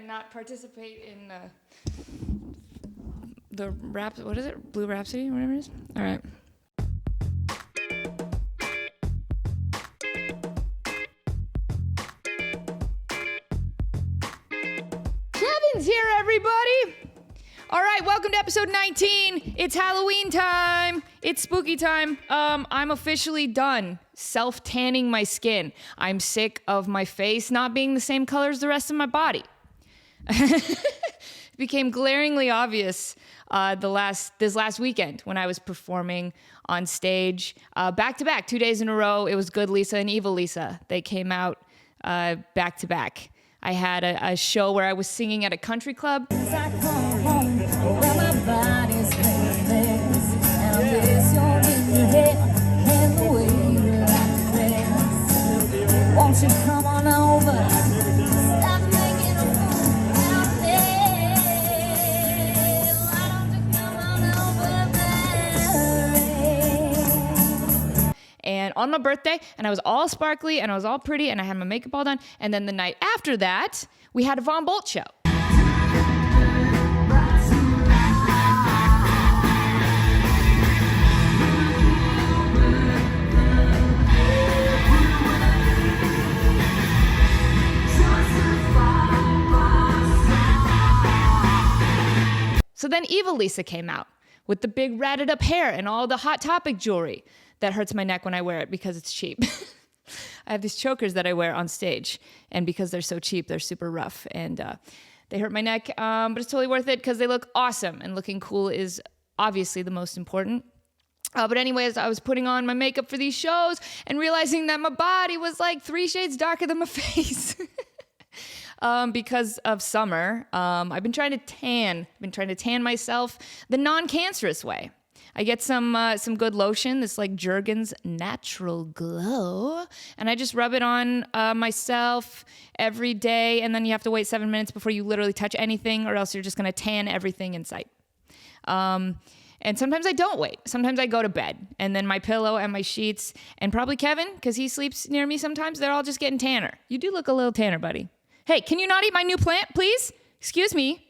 and not participate in the rap. What is it? Blue Rhapsody, whatever it is. All right. Kevin's here, everybody. All right, welcome to episode 19. It's Halloween time. It's spooky time. I'm officially done self-tanning my skin. I'm sick of my face not being the same color as the rest of my body. It became glaringly obvious this last weekend when I was performing on stage back to back, 2 days in a row. It was Good Lisa and Evil Lisa. They came out back to back. I had a show where I was singing at a country club. Won't you come on over? Stop making a fool out of me. Why don't you come on over there? And on my birthday, and I was all sparkly, and I was all pretty, and I had my makeup all done. And then the night after that, we had a Von Bolt show. So then Evil Lisa came out with the big ratted up hair and all the Hot Topic jewelry that hurts my neck when I wear it because it's cheap. I have these chokers that I wear on stage, and because they're so cheap, they're super rough, and they hurt my neck, but it's totally worth it because they look awesome, and looking cool is obviously the most important. But anyways, I was putting on my makeup for these shows and realizing that my body was like 3 shades darker than my face. Because of summer, I've been trying to tan myself the non-cancerous way. I get some good lotion, this like Jergens Natural Glow, and I just rub it on myself every day, and then you have to wait 7 minutes before you literally touch anything, or else you're just gonna tan everything in sight. And sometimes I don't wait. Sometimes I go to bed, and then my pillow and my sheets, and probably Kevin, because he sleeps near me sometimes, they're all just getting tanner. You do look a little tanner, buddy. Hey, can you not eat my new plant, please? Excuse me.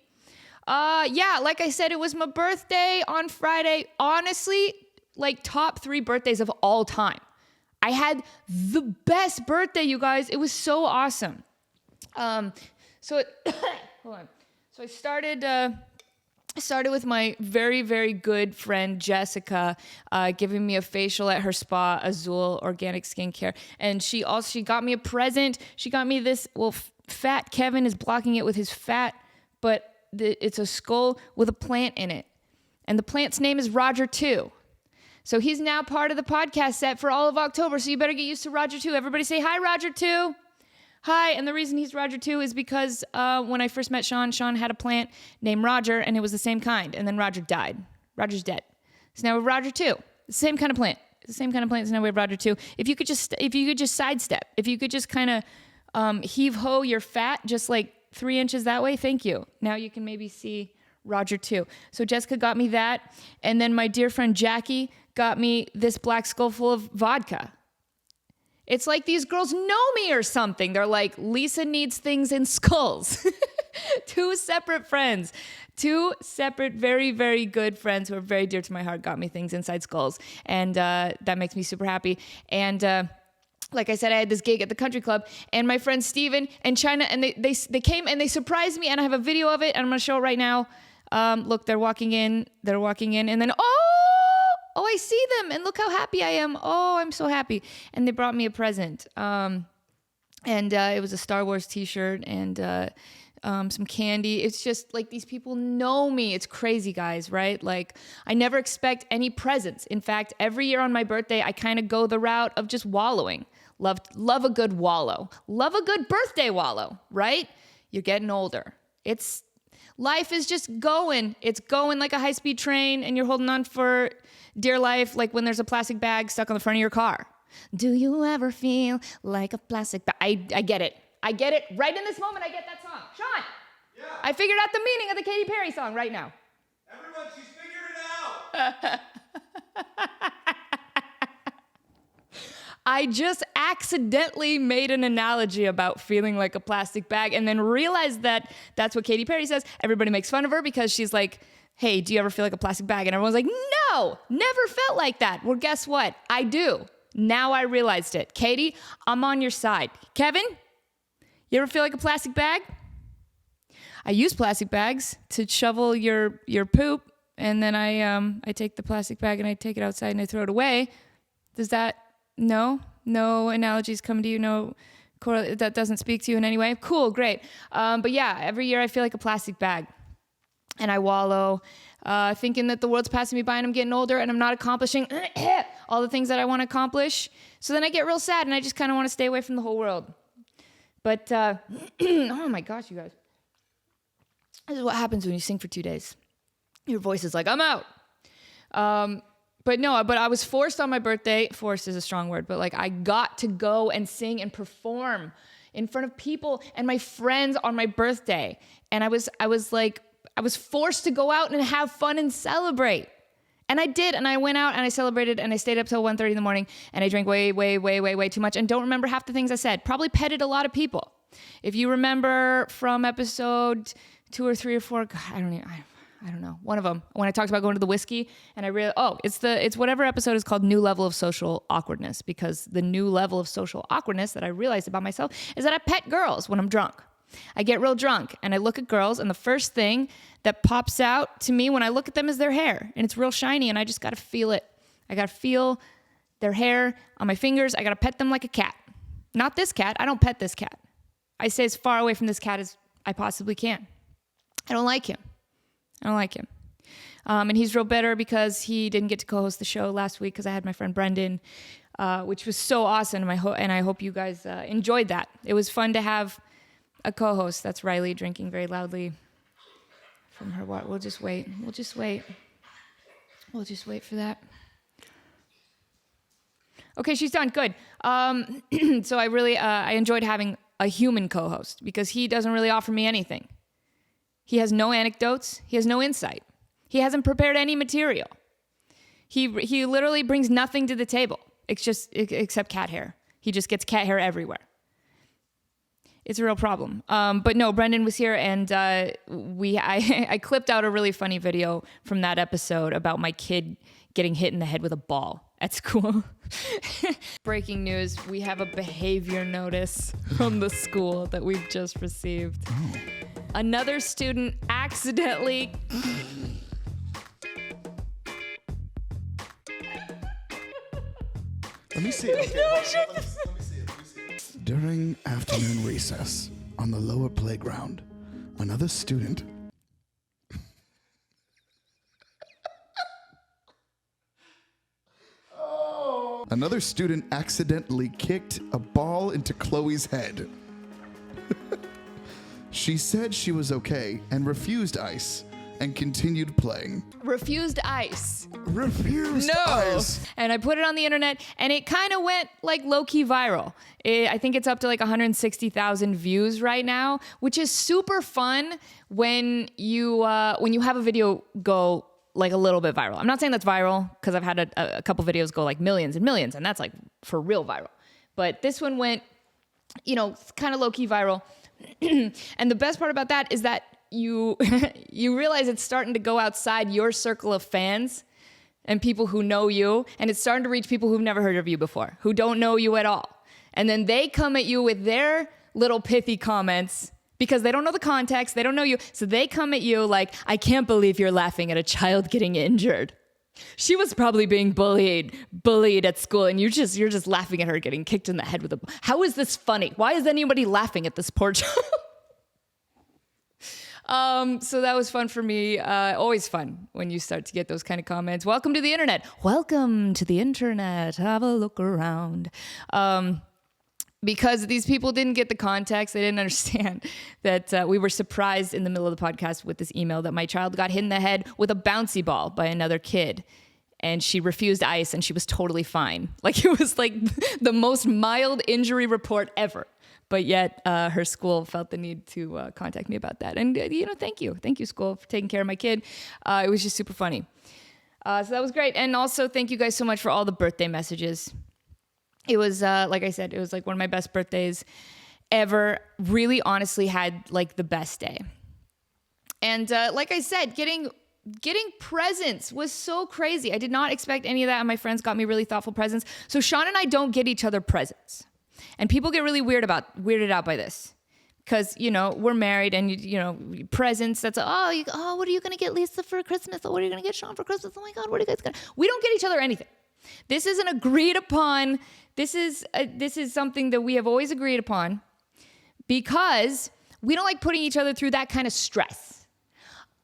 Yeah, like I said, it was my birthday on Friday. Honestly, like top 3 birthdays of all time. I had the best birthday, you guys. It was so awesome. Hold on. So I started with my very, very good friend Jessica giving me a facial at her spa, Azul Organic Skincare. And she got me a present. She got me this, Fat Kevin is blocking it with his fat, but it's a skull with a plant in it. And the plant's name is Roger 2. So he's now part of the podcast set for all of October, so you better get used to Roger 2. Everybody say, hi, Roger 2. Hi, and the reason he's Roger 2 is because when I first met Sean had a plant named Roger, and it was the same kind, and then Roger died. Roger's dead. So now we have Roger 2, the same kind of plant. It's the same kind of plant, so now we have Roger 2. If you could just sidestep, if you could just kind of heave-ho your fat just like 3 inches that way, thank you. Now you can maybe see Roger 2. So Jessica got me that, and then my dear friend Jackie got me this black skull full of vodka. It's like these girls know me or something. They're like, Lisa needs things in skulls. 2 separate friends. 2 separate, very, very good friends who are very dear to my heart got me things inside skulls. And that makes me super happy. And like I said, I had this gig at the country club, and my friend Steven and China, and they came and they surprised me, and I have a video of it, and I'm going to show it right now. Look, they're walking in, and then, oh, I see them, and look how happy I am. Oh, I'm so happy. And they brought me a present. And it was a Star Wars t-shirt and some candy. It's just like these people know me. It's crazy, guys, right? Like, I never expect any presents. In fact, every year on my birthday, I kind of go the route of just wallowing. Love a good wallow. Love a good birthday wallow, right? You're getting older. Life is just going. It's going like a high-speed train, and you're holding on for dear life, like when there's a plastic bag stuck on the front of your car. Do you ever feel like a plastic bag? I get it. I get it. Right in this moment, I get that song. Sean! Yeah. I figured out the meaning of the Katy Perry song right now. Everyone, she's figured it out. I just accidentally made an analogy about feeling like a plastic bag and then realized that that's what Katy Perry says. Everybody makes fun of her because she's like, hey, do you ever feel like a plastic bag? And everyone's like, no, never felt like that. Well, guess what? I do. Now I realized it. Katie, I'm on your side. Kevin, you ever feel like a plastic bag? I use plastic bags to shovel your poop, and then I take the plastic bag and I take it outside and I throw it away. Does that, no analogies come to you? No, that doesn't speak to you in any way? Cool, great. But yeah, every year I feel like a plastic bag. And I wallow, thinking that the world's passing me by and I'm getting older and I'm not accomplishing all the things that I want to accomplish. So then I get real sad and I just kind of want to stay away from the whole world. But, oh my gosh, you guys. This is what happens when you sing for 2 days. Your voice is like, I'm out. But I was forced on my birthday. Forced is a strong word, but like I got to go and sing and perform in front of people and my friends on my birthday. And I was forced to go out and have fun and celebrate. And I did. And I went out and I celebrated and I stayed up till 1:30 in the morning and I drank way too much and don't remember half the things I said. Probably petted a lot of people. If you remember from episode 2 or 3 or 4, God, I don't know. One of them, when I talked about going to the whiskey and I realized, it's whatever episode is called New Level of Social Awkwardness, because the new level of social awkwardness that I realized about myself is that I pet girls when I'm drunk. I get real drunk and I look at girls and the first thing that pops out to me when I look at them is their hair, and it's real shiny and I just got to feel it. I got to feel their hair on my fingers. I got to pet them like a cat. Not this cat. I don't pet this cat. I stay as far away from this cat as I possibly can. I don't like him. And he's real bitter because he didn't get to co-host the show last week because I had my friend Brendan, which was so awesome. And I hope you guys enjoyed that. It was fun to have a co-host. That's Riley drinking very loudly from her water. We'll just wait for that. Okay, she's done. Good. So I enjoyed having a human co-host because he doesn't really offer me anything. He has no anecdotes. He has no insight. He hasn't prepared any material. He literally brings nothing to the table except cat hair. He just gets cat hair everywhere. It's a real problem. But no, Brendan was here, and I clipped out a really funny video from that episode about my kid getting hit in the head with a ball at school. Breaking news, we have a behavior notice from the school that we've just received. Oh. Another student accidentally... Let me see it. Okay, let me see it. During afternoon recess on the lower playground, another student... Another student accidentally kicked a ball into Chloe's head. She said she was okay and refused ice and continued playing. Refused ice. Refused No. ice. And I put it on the internet and it kind of went like low-key viral. I think it's up to like 160,000 views right now, which is super fun when you have a video go like a little bit viral. I'm not saying that's viral because I've had a couple videos go like millions and millions, and that's like for real viral. But this one went, kind of low-key viral. And the best part about that is that you realize it's starting to go outside your circle of fans and people who know you, and it's starting to reach people who've never heard of you before, who don't know you at all. And then they come at you with their little pithy comments because they don't know the context, they don't know you. So they come at you like, I can't believe you're laughing at a child getting injured. She was probably being bullied at school, and you're just laughing at her getting kicked in the head with a... How is this funny? Why is anybody laughing at this poor child? So that was fun for me. Always fun when you start to get those kind of comments. Welcome to the internet. Welcome to the internet. Have a look around. Because these people didn't get the context. They didn't understand that we were surprised in the middle of the podcast with this email that my child got hit in the head with a bouncy ball by another kid. And she refused ice and she was totally fine. Like it was like the most mild injury report ever. But yet her school felt the need to contact me about that. And, thank you. Thank you, school, for taking care of my kid. It was just super funny. So that was great. And also thank you guys so much for all the birthday messages. it was, like I said, it was like one of my best birthdays ever. Really, honestly, had like the best day. And like I said, getting presents was so crazy. I did not expect any of that, and my friends got me really thoughtful presents. So Sean and I don't get each other presents, and people get really weirded out by this, because we're married, and presents. That's what are you gonna get Lisa for Christmas? Or what are you gonna get Sean for Christmas? Oh my God, what are you guys gonna? We don't get each other anything. This is an agreed upon. This is something that we have always agreed upon, because we don't like putting each other through that kind of stress.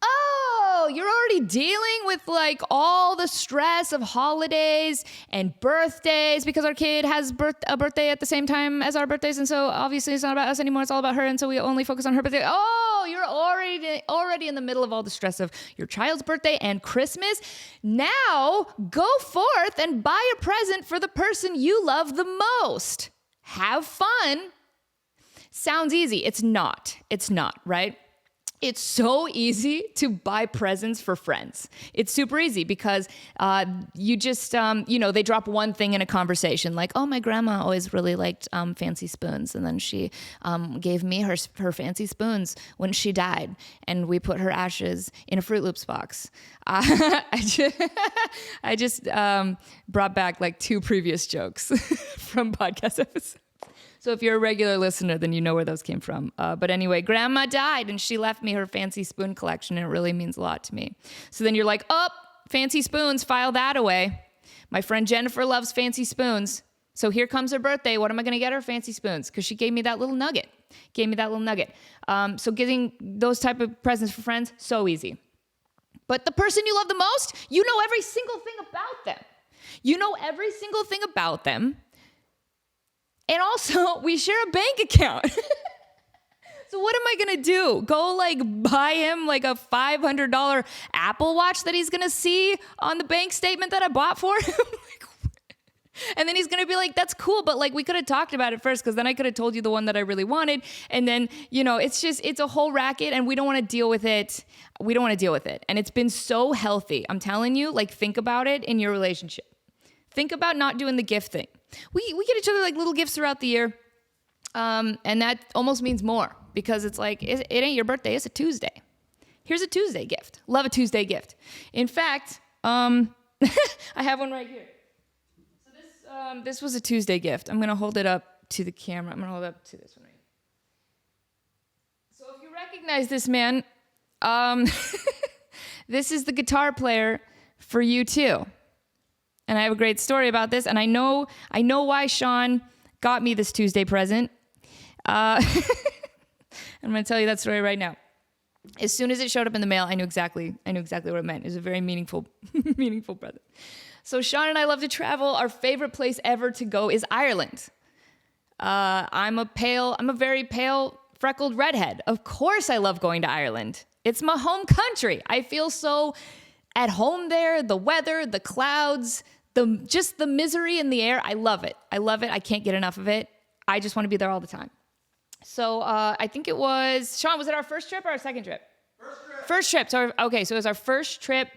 Oh, you're already dealing with like all the stress of holidays and birthdays because our kid has a birthday at the same time as our birthdays. And so obviously it's not about us anymore. It's all about her. And so we only focus on her birthday. Oh, you're already in the middle of all the stress of your child's birthday and Christmas. Now go forth and buy a present for the person you love the most. Have fun. Sounds easy. It's not, right? It's so easy to buy presents for friends. It's super easy because you just, they drop one thing in a conversation like, oh, my grandma always really liked fancy spoons. And then she gave me her fancy spoons when she died. And we put her ashes in a Fruit Loops box. I just brought back like 2 previous jokes from podcast episodes. So if you're a regular listener, then you know where those came from. But anyway, grandma died and she left me her fancy spoon collection, and it really means a lot to me. So then you're like, oh, fancy spoons, file that away. My friend Jennifer loves fancy spoons. So here comes her birthday. What am I going to get her? Fancy spoons. Because she gave me that little nugget. So getting those type of presents for friends, so easy. But the person you love the most, you know every single thing about them. And also, we share a bank account. So what am I going to do? Go like buy him like a $500 Apple Watch that he's going to see on the bank statement that I bought for him? And then he's going to be like, that's cool, but like we could have talked about it first, because then I could have told you the one that I really wanted. And then, it's a whole racket, and we don't want to deal with it. And it's been so healthy. I'm telling you, like, think about it in your relationship. Think about not doing the gift thing. We get each other like little gifts throughout the year. And that almost means more, because it's like, it ain't your birthday, it's a Tuesday. Here's a Tuesday gift. Love a Tuesday gift. In fact, I have one right here. So this was a Tuesday gift. I'm going to hold it up to the camera. I'm going to hold it up to this one right here. So if you recognize this man, this is the guitar player for U2. And I have a great story about this. And I know why Sean got me this Tuesday present. I'm going to tell you that story right now. As soon as it showed up in the mail, I knew exactly what it meant. It was a very meaningful present. So Sean and I love to travel. Our favorite place ever to go is Ireland. I'm a very pale, freckled redhead. Of course I love going to Ireland. It's my home country. I feel so at home there. The weather, the clouds, just the misery in the air. I love it. I can't get enough of it. I just want to be there all the time. So I think it was, Sean, was it our first trip or our second trip? First trip. So it was our first trip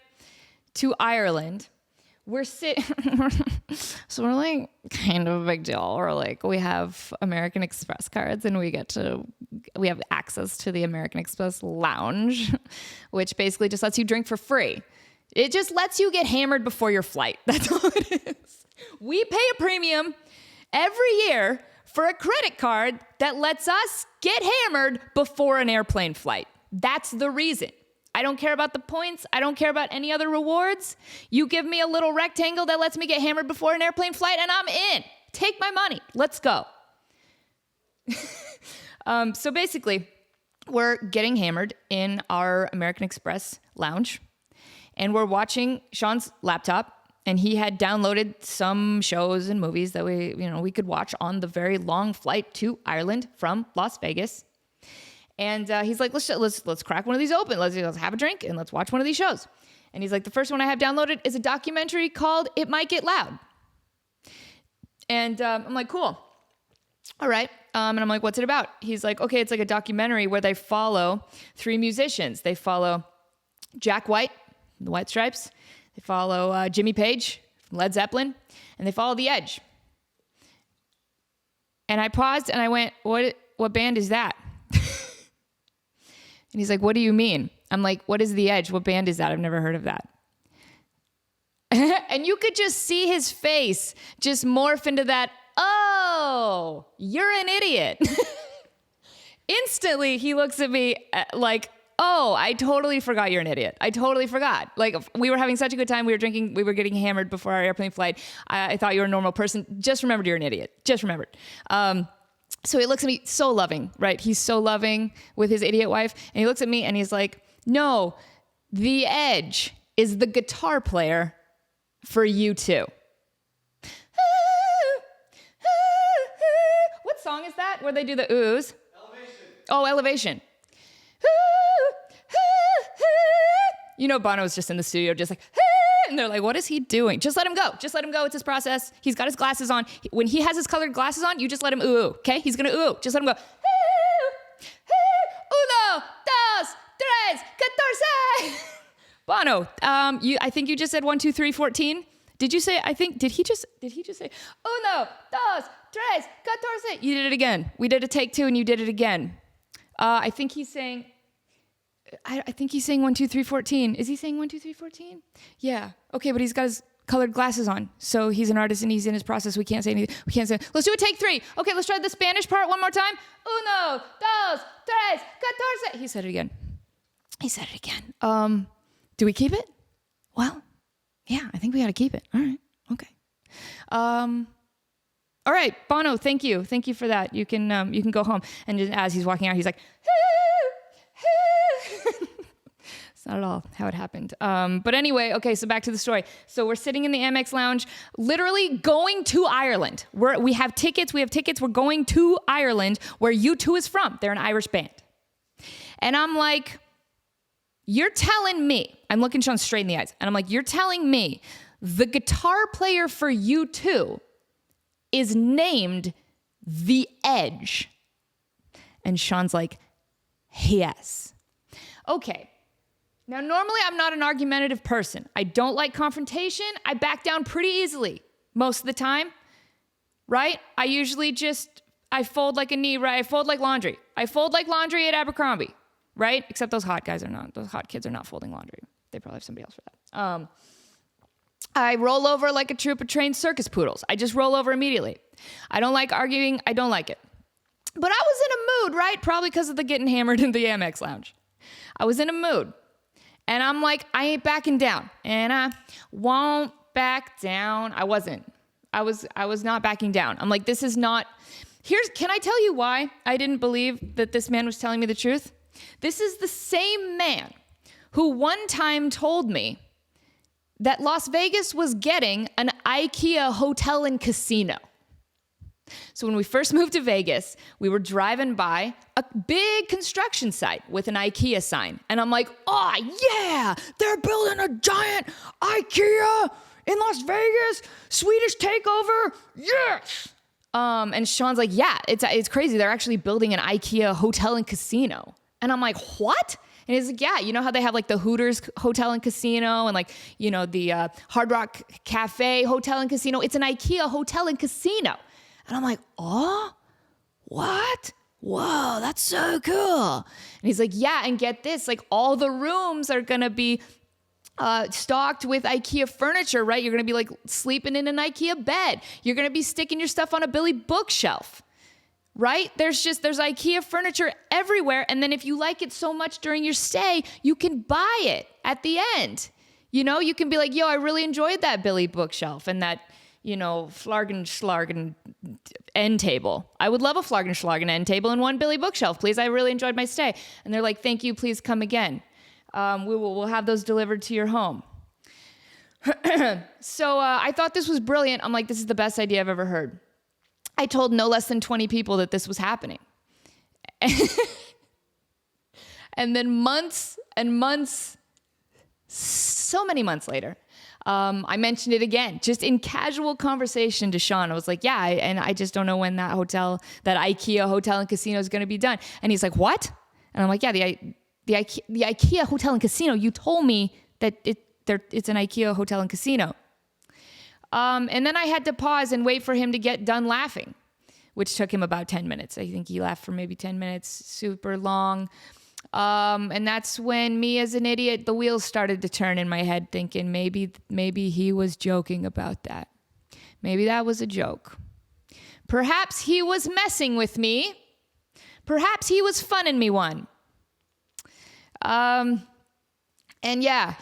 to Ireland. We're so we're like kind of a big deal. We're like, we have American Express cards, and we have access to the American Express Lounge, which basically just lets you drink for free. It just lets you get hammered before your flight. That's all it is. We pay a premium every year for a credit card that lets us get hammered before an airplane flight. That's the reason. I don't care about the points. I don't care about any other rewards. You give me a little rectangle that lets me get hammered before an airplane flight, and I'm in. Take my money. Let's go. So basically, we're getting hammered in our American Express lounge, and we're watching Sean's laptop, and he had downloaded some shows and movies that we could watch on the very long flight to Ireland from Las Vegas. And he's like, let's crack one of these open. Let's have a drink and let's watch one of these shows. And he's like, the first one I have downloaded is a documentary called It Might Get Loud. And I'm like, cool. All right. And I'm like, what's it about? He's like, okay, it's like a documentary where they follow 3 musicians. They follow Jack White, the White Stripes. They follow Jimmy Page from Led Zeppelin. And they follow The Edge. And I paused and I went, what band is that? And he's like, what do you mean? I'm like, what is The Edge? What band is that? I've never heard of that. And you could just see his face just morph into that, oh, you're an idiot. Instantly, he looks at me like, oh, I totally forgot you're an idiot. I totally forgot. Like, we were having such a good time. We were drinking. We were getting hammered before our airplane flight. I thought you were a normal person. Just remembered you're an idiot. Just remembered. So he looks at me, so loving, right? He's so loving with his idiot wife. And he looks at me and he's like, no, The Edge is the guitar player for U2. What song is that? Where they do the oohs? Elevation. Oh, Elevation. You know, Bono's just in the studio, just like, and they're like, what is he doing? Just let him go. Just let him go. It's his process. He's got his glasses on. When he has his colored glasses on, you just let him ooh, okay? He's gonna ooh. Just let him go. Uno, dos, tres, catorce. Bono, I think you just said 1, 2, 3, 14. Did you say, did he just say, uno, dos, tres, catorce? You did it again. We did a take 2 and you did it again. I think he's saying, I think he's saying 1, 2, 3, 14. Is he saying 1, 2, 3, 14? Yeah. Okay, but he's got his colored glasses on. So he's an artist and he's in his process. We can't say anything. We can't say, let's do a take 3. Okay, let's try the Spanish part one more time. Uno, dos, tres, catorce. He said it again. Do we keep it? Well, yeah, I think we got to keep it. All right. Okay. All right, Bono, thank you. Thank you for that. You can go home. And just as he's walking out, he's like, it's not at all how it happened. But anyway, okay, so back to the story. So we're sitting in the AMEX Lounge, literally going to Ireland. We have tickets. We're going to Ireland, where U2 is from. They're an Irish band. And I'm like, you're telling me, I'm looking Sean straight in the eyes, and I'm like, you're telling me the guitar player for U2 is named The Edge. And Sean's like, yes. Okay. Now, normally I'm not an argumentative person. I don't like confrontation. I back down pretty easily most of the time, right? I usually I fold like a knee, right? I fold like laundry. I fold like laundry at Abercrombie, right? Except those hot guys are not. Those hot kids are not folding laundry. They probably have somebody else for that. I roll over like a troop of trained circus poodles. I just roll over immediately. I don't like arguing. I don't like it. But I was in a mood, right? Probably because of the getting hammered in the AMEX Lounge. I was in a mood. And I'm like, I ain't backing down. And I won't back down. I wasn't. I was not backing down. I'm like, this is not... Can I tell you why I didn't believe that this man was telling me the truth? This is the same man who one time told me that Las Vegas was getting an IKEA hotel and casino. So when we first moved to Vegas, we were driving by a big construction site with an IKEA sign. And I'm like, oh yeah, they're building a giant IKEA in Las Vegas, Swedish takeover, yes. And Sean's like, yeah, it's crazy. They're actually building an IKEA hotel and casino. And I'm like, what? And he's like, yeah, you know how they have like the Hooters Hotel and Casino and like, you know, the Hard Rock Cafe Hotel and Casino. It's an IKEA hotel and casino. And I'm like, oh, what? Whoa, that's so cool. And he's like, yeah, and get this, like all the rooms are going to be stocked with IKEA furniture, right? You're going to be like sleeping in an IKEA bed. You're going to be sticking your stuff on a Billy bookshelf. Right? There's IKEA furniture everywhere. And then if you like it so much during your stay, you can buy it at the end. You know, you can be like, yo, I really enjoyed that Billy bookshelf and that, you know, Flargen end table. I would love a Flargen end table and one Billy bookshelf, please. I really enjoyed my stay. And they're like, thank you, please come again. We'll have those delivered to your home. So I thought this was brilliant. I'm like, this is the best idea I've ever heard. I told no less than 20 people that this was happening. And then months and months, so many months later, I mentioned it again, just in casual conversation to Sean. I was like, yeah, and I just don't know when that IKEA hotel and casino is going to be done. And he's like, what? And I'm like, yeah, the IKEA hotel and casino, you told me that it's an IKEA hotel and casino. And then I had to pause and wait for him to get done laughing. which took him about 10 minutes. I think he laughed for maybe 10 minutes, super long. And that's when me as an idiot, the wheels started to turn in my head thinking maybe he was joking about that. Maybe that was a joke. Perhaps he was messing with me. Perhaps he was funning me one. And yeah,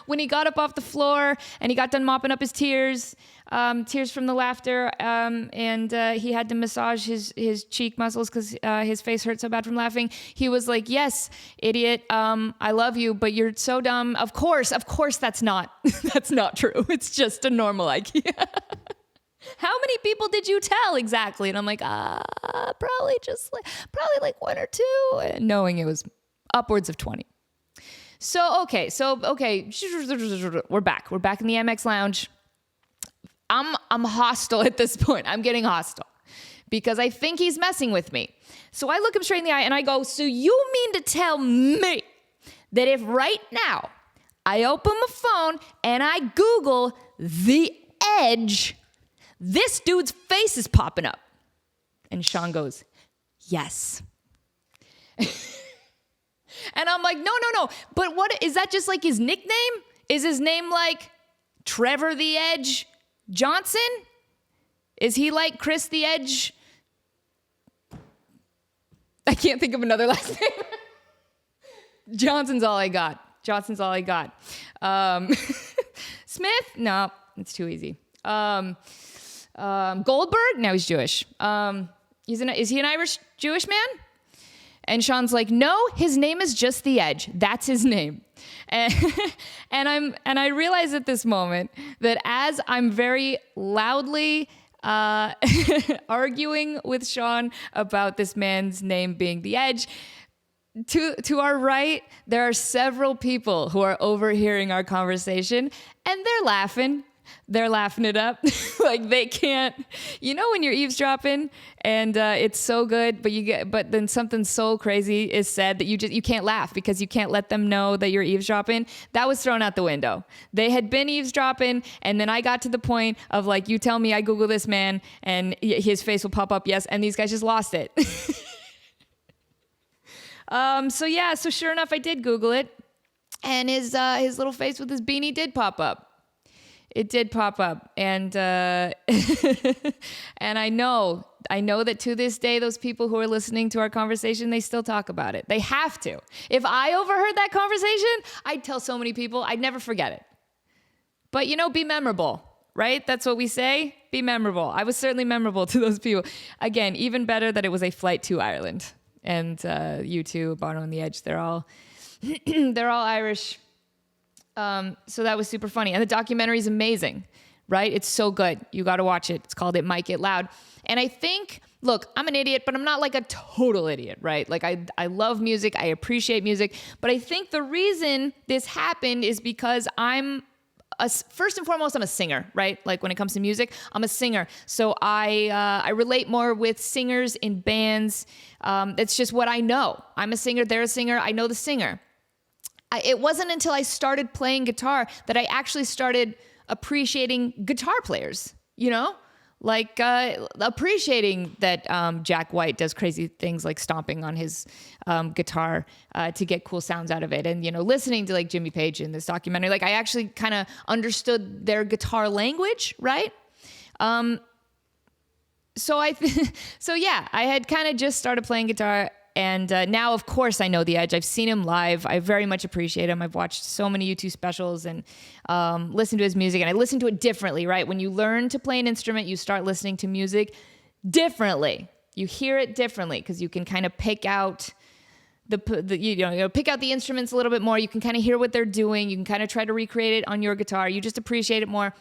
when he got up off the floor and he got done mopping up his tears from the laughter, and he had to massage his cheek muscles because his face hurt so bad from laughing. He was like, "Yes, idiot, I love you, but you're so dumb. Of course, that's not that's not true. It's just a normal IKEA." How many people did you tell exactly? And I'm like, probably like one or two, and knowing it was upwards of 20. So okay, we're back. We're back in the AMEX Lounge. I'm hostile at this point. I'm getting hostile because I think he's messing with me. So I look him straight in the eye and I go, "So you mean to tell me that if right now I open my phone and I Google the Edge, this dude's face is popping up?" And Sean goes, "Yes." And I'm like, no. But what, is that just like his nickname? Is his name like Trevor the Edge Johnson? Is he like Chris the Edge? I can't think of another last name. Johnson's all I got. Smith? No, it's too easy. Goldberg? No, he's Jewish. Is he an Irish Jewish man? And Sean's like, "No, his name is just the Edge. That's his name." And I realize at this moment that as I'm very loudly arguing with Sean about this man's name being the Edge, to our right, there are several people who are overhearing our conversation, and they're laughing. They're laughing it up. Like they can't, when you're eavesdropping and it's so good, but then something so crazy is said that you can't laugh because you can't let them know that you're eavesdropping. That was thrown out the window. They had been eavesdropping, and then I got to the point of like, you tell me I Google this man and his face will pop up, yes, and these guys just lost it. So sure enough, I did Google it, and his little face with his beanie did pop up. It did pop up, and and I know that to this day, those people who are listening to our conversation, they still talk about it. They have to. If I overheard that conversation, I'd tell so many people, I'd never forget it. But be memorable, right? That's what we say. Be memorable. I was certainly memorable to those people. Again, even better that it was a flight to Ireland, and U2, Bono and the Edge, they're all Irish. So that was super funny. And the documentary is amazing, right? It's so good. You got to watch it. It's called It Might Get Loud. And I think, look, I'm an idiot, but I'm not like a total idiot, right? Like I love music. I appreciate music. But I think the reason this happened is because first and foremost, I'm a singer, right? Like when it comes to music, I'm a singer. So I relate more with singers in bands. It's just what I know. I'm a singer. They're a singer. I know the singer. It wasn't until I started playing guitar that I actually started appreciating guitar players, like appreciating that Jack White does crazy things like stomping on his guitar to get cool sounds out of it. And, listening to like Jimmy Page in this documentary, like I actually kind of understood their guitar language, right? So I had kind of just started playing guitar. And now, of course, I know the Edge. I've seen him live. I very much appreciate him. I've watched so many YouTube specials and listened to his music. And I listen to it differently, right? When you learn to play an instrument, you start listening to music differently. You hear it differently because you can kind of pick out pick out the instruments a little bit more. You can kind of hear what they're doing. You can kind of try to recreate it on your guitar. You just appreciate it more.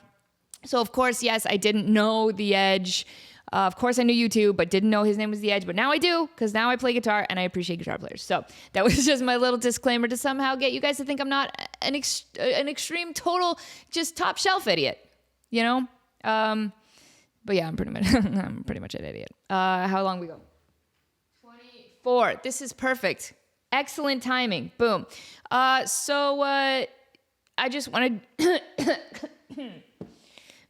So, of course, yes, I didn't know the Edge. Of course, I knew U2, but didn't know his name was The Edge. But now I do, because now I play guitar and I appreciate guitar players. So that was just my little disclaimer to somehow get you guys to think I'm not an extreme, total, just top shelf idiot. But yeah, I'm pretty much an idiot. How long we go? 24. This is perfect. Excellent timing. Boom. So I just wanted.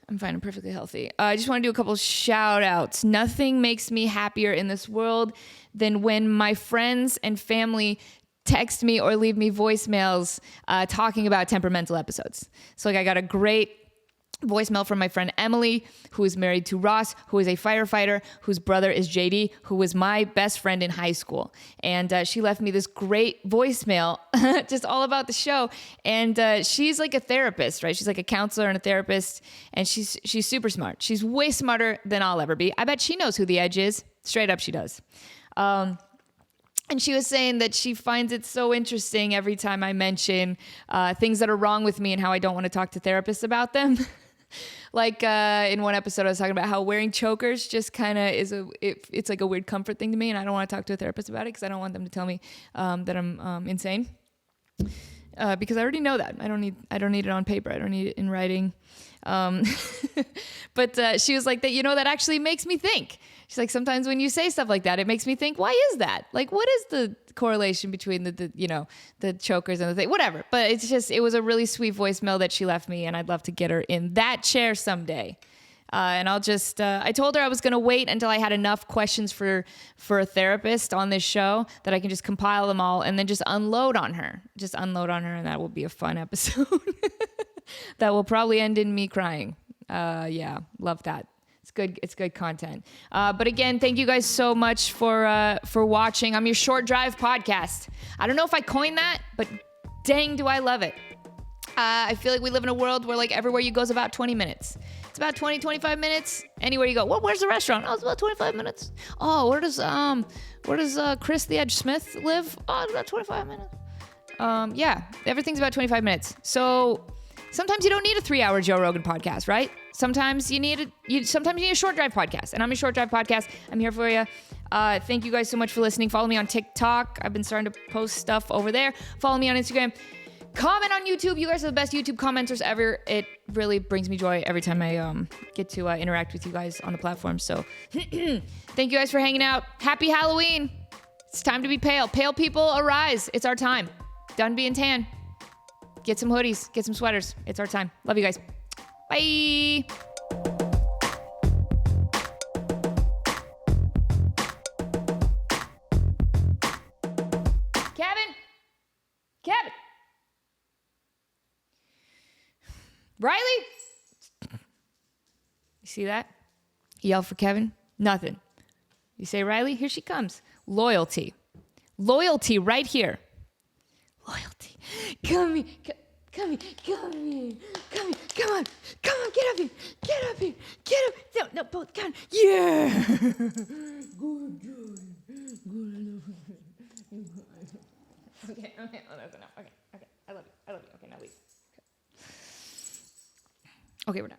I'm fine. I'm perfectly healthy. I just want to do a couple shout outs. Nothing makes me happier in this world than when my friends and family text me or leave me voicemails talking about temperamental episodes. So like I got a great voicemail from my friend Emily, who is married to Ross, who is a firefighter, whose brother is JD, who was my best friend in high school. And she left me this great voicemail just all about the show. And she's like a therapist, right? She's like a counselor and a therapist. And she's super smart. She's way smarter than I'll ever be. I bet she knows who the Edge is. Straight up, she does. And she was saying that she finds it so interesting every time I mention things that are wrong with me and how I don't want to talk to therapists about them. Like in one episode, I was talking about how wearing chokers just kind of is it's like a weird comfort thing to me, and I don't want to talk to a therapist about it because I don't want them to tell me that I'm insane. Because I already know that. I don't need it on paper. I don't need it in writing. But she was like that. That actually makes me think. She's like, sometimes when you say stuff like that, it makes me think, why is that? Like, what is the correlation between the chokers and the thing? Whatever. But it was a really sweet voicemail that she left me, and I'd love to get her in that chair someday. And I'll just, I told her I was going to wait until I had enough questions for a therapist on this show that I can just compile them all and then just unload on her. And that will be a fun episode. That will probably end in me crying. Yeah, love that. It's good content. But again, thank you guys so much for watching. I'm your short drive podcast. I don't know if I coined that, but dang, do I love it. I feel like we live in a world where like everywhere you go is about 20 minutes. It's about 20, 25 minutes. Anywhere you go. Well, where's the restaurant? Oh, it's about 25 minutes. Oh, where does Chris the Edge Smith live? Oh, it's about 25 minutes. Yeah, everything's about 25 minutes. So sometimes you don't need a 3-hour Joe Rogan podcast, right? Sometimes you need a short drive podcast, and I'm a short drive podcast. I'm here for you. Thank you guys so much for listening. Follow me on TikTok. I've been starting to post stuff over there. Follow me on Instagram. Comment on YouTube. You guys are the best YouTube commenters ever. It really brings me joy every time I get to interact with you guys on the platform. So thank you guys for hanging out. Happy Halloween. It's time to be pale. Pale people, arise. It's our time. Done being tan. Get some hoodies. Get some sweaters. It's our time. Love you guys. Bye. Kevin. Riley? You see that? He yelled for Kevin? Nothing. You say, Riley? Here she comes. Loyalty. Loyalty right here. Loyalty. Come here. Come on. Get up here. No, both. Come on. Yeah. Good. Okay, that's enough. Okay. I love you. Okay, now leave. Okay, we're done.